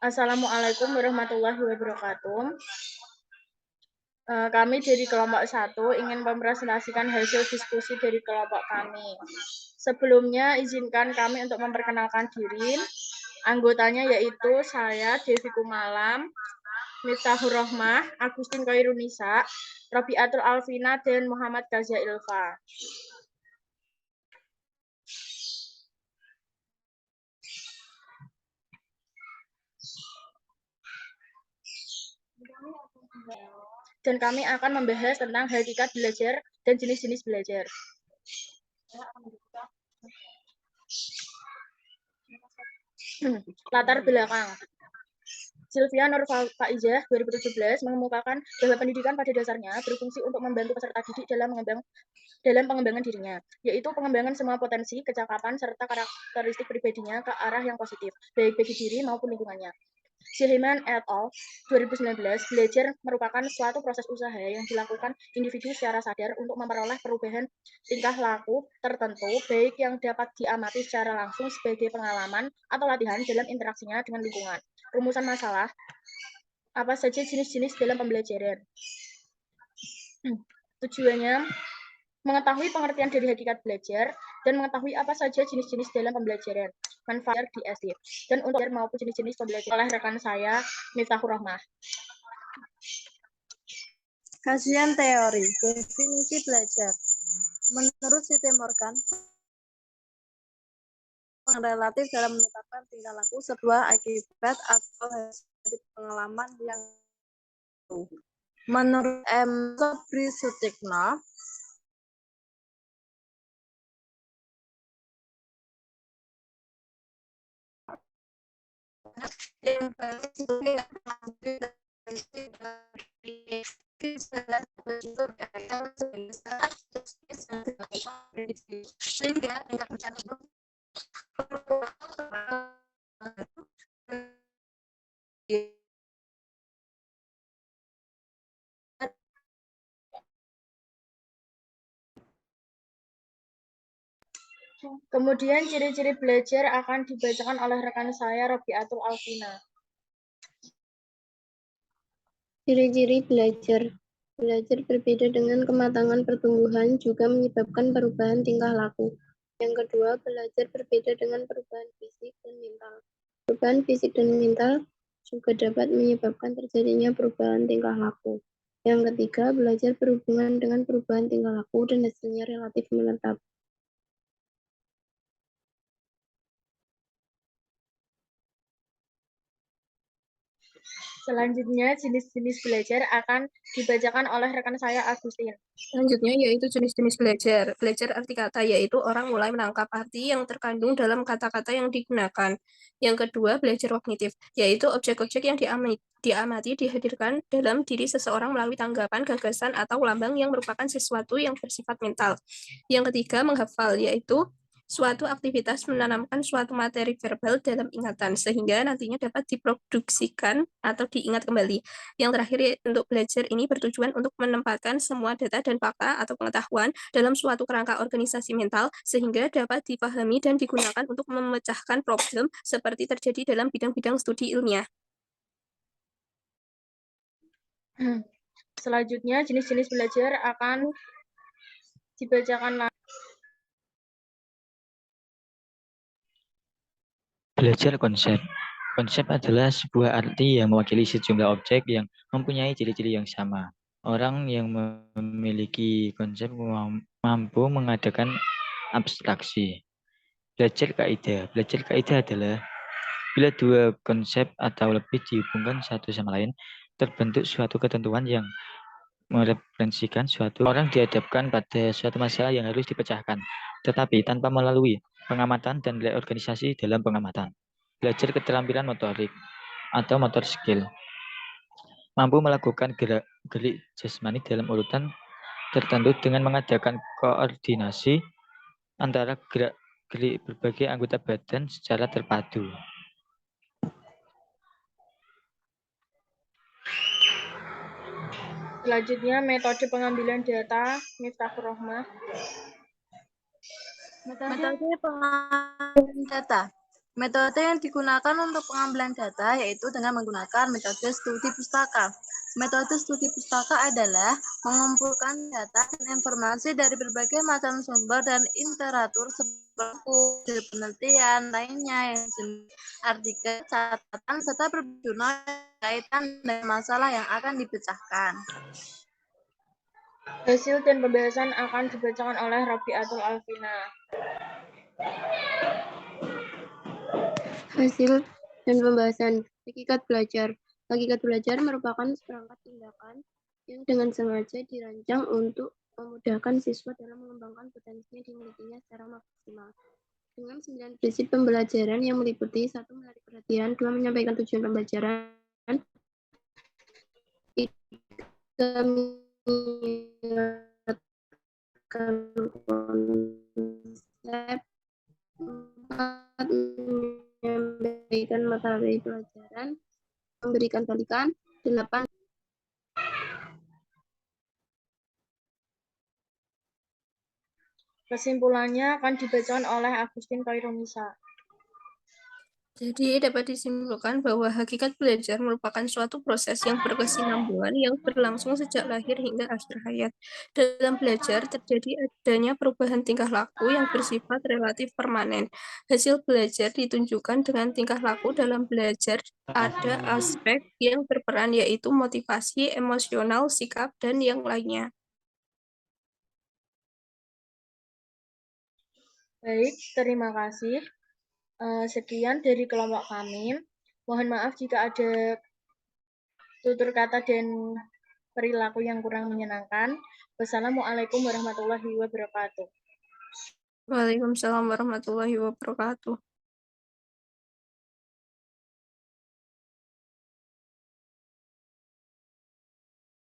Assalamualaikum warahmatullahi wabarakatuh. Kami dari kelompok 1 ingin mempresentasikan hasil diskusi dari kelompok kami. Sebelumnya izinkan kami untuk memperkenalkan diri. Anggotanya yaitu saya, Devi Kumalam, Miftahur Rohmah, Agustin Koirunisa, Robiatul Alvina, dan Muhammad Gazia Ilfa. Dan kami akan membahas tentang hakikat belajar dan jenis-jenis belajar. Latar belakang. Sylvia Nur Faizah 2017 mengemukakan bahwa pendidikan pada dasarnya berfungsi untuk membantu peserta didik dalam pengembangan dirinya, yaitu pengembangan semua potensi, kecakapan, serta karakteristik pribadinya ke arah yang positif, baik bagi diri maupun lingkungannya. Silliman et al. 2019, belajar merupakan suatu proses usaha yang dilakukan individu secara sadar untuk memperoleh perubahan tingkah laku tertentu, baik yang dapat diamati secara langsung sebagai pengalaman atau latihan dalam interaksinya dengan lingkungan. Rumusan masalah, apa saja jenis-jenis dalam pembelajaran? Tujuannya mengetahui pengertian dari hakikat belajar dan mengetahui apa saja jenis-jenis dalam pembelajaran, manfaat di SD, dan untuk maupun jenis-jenis pembelajaran oleh rekan saya, Miftahur Rohmah. Kajian teori, definisi belajar. Menurut Siti Morgan, relatif dalam menetapkan tingkah laku sebuah akibat atau hasil dari pengalaman yang menurut M. Sobri Sutikno, yang sehingga tingkat mencari Kemudian ciri-ciri belajar akan dibacakan oleh rekan saya, Robiatul Alvina. Ciri-ciri belajar. Belajar berbeda dengan kematangan pertumbuhan juga menyebabkan perubahan tingkah laku. Yang kedua, belajar berbeda dengan perubahan fisik dan mental. Perubahan fisik dan mental juga dapat menyebabkan terjadinya perubahan tingkah laku. Yang ketiga, belajar berhubungan dengan perubahan tingkah laku dan hasilnya relatif menetap. Selanjutnya, jenis-jenis belajar akan dibacakan oleh rekan saya, Agustin. Selanjutnya yaitu jenis-jenis belajar. Belajar arti kata yaitu orang mulai menangkap arti yang terkandung dalam kata-kata yang digunakan. Yang kedua, belajar kognitif, yaitu objek-objek yang diamati dihadirkan dalam diri seseorang melalui tanggapan, gagasan, atau lambang yang merupakan sesuatu yang bersifat mental. Yang ketiga, menghafal, yaitu suatu aktivitas menanamkan suatu materi verbal dalam ingatan, sehingga nantinya dapat diproduksikan atau diingat kembali. Yang terakhir, untuk belajar ini bertujuan untuk menempatkan semua data dan fakta atau pengetahuan dalam suatu kerangka organisasi mental, sehingga dapat dipahami dan digunakan untuk memecahkan problem seperti terjadi dalam bidang-bidang studi ilmiah. Selanjutnya, jenis-jenis belajar akan dibacakan lagi. Belajar konsep. Konsep adalah sebuah arti yang mewakili sejumlah objek yang mempunyai ciri-ciri yang sama. Orang yang memiliki konsep mampu mengadakan abstraksi. Belajar kaidah. Belajar kaidah adalah bila dua konsep atau lebih dihubungkan satu sama lain, terbentuk suatu ketentuan yang mereferensikan suatu orang dihadapkan pada suatu masalah yang harus dipecahkan, tetapi tanpa melalui pengamatan dan reorganisasi dalam pengamatan. Belajar keterampilan motorik atau motor skill. Mampu melakukan gerak jasmani dalam urutan tertentu dengan mengadakan koordinasi antara gerak-gerik berbagai anggota badan secara terpadu. Selanjutnya, metode pengambilan data, Miftahur Rohmah. Metode pengambilan data. Metode yang digunakan untuk pengambilan data yaitu dengan menggunakan metode studi pustaka. Metode studi pustaka adalah mengumpulkan data dan informasi dari berbagai macam sumber dan literatur seperti penelitian lainnya yang artikel, catatan, serta jurnal kaitan dengan masalah yang akan dipecahkan. Hasil dan pembahasan akan dibacakan oleh Rabiatul Alvina. Hasil dan pembahasan. Hakikat belajar. Hakikat belajar merupakan seperangkat tindakan yang dengan sengaja dirancang untuk memudahkan siswa dalam mengembangkan potensi yang dimilikinya secara maksimal. Dengan 9 prinsip pembelajaran yang meliputi 1. Menarik perhatian, 2. Menyampaikan tujuan pembelajaran, 3. Mengingatkan konsep, 4. Menyampaikan materi pelajaran, memberikan balikan, 8. Kesimpulannya akan dibacakan oleh Agustin Kairunisa. Jadi dapat disimpulkan bahwa hakikat belajar merupakan suatu proses yang berkesinambungan yang berlangsung sejak lahir hingga akhir hayat. Dalam belajar terjadi adanya perubahan tingkah laku yang bersifat relatif permanen. Hasil belajar ditunjukkan dengan tingkah laku dalam belajar ada aspek yang berperan yaitu motivasi, emosional, sikap, dan yang lainnya. Baik, terima kasih. Sekian dari kelompok kami. Mohon maaf jika ada tutur kata dan perilaku yang kurang menyenangkan. Wassalamualaikum warahmatullahi wabarakatuh. Waalaikumsalam warahmatullahi wabarakatuh.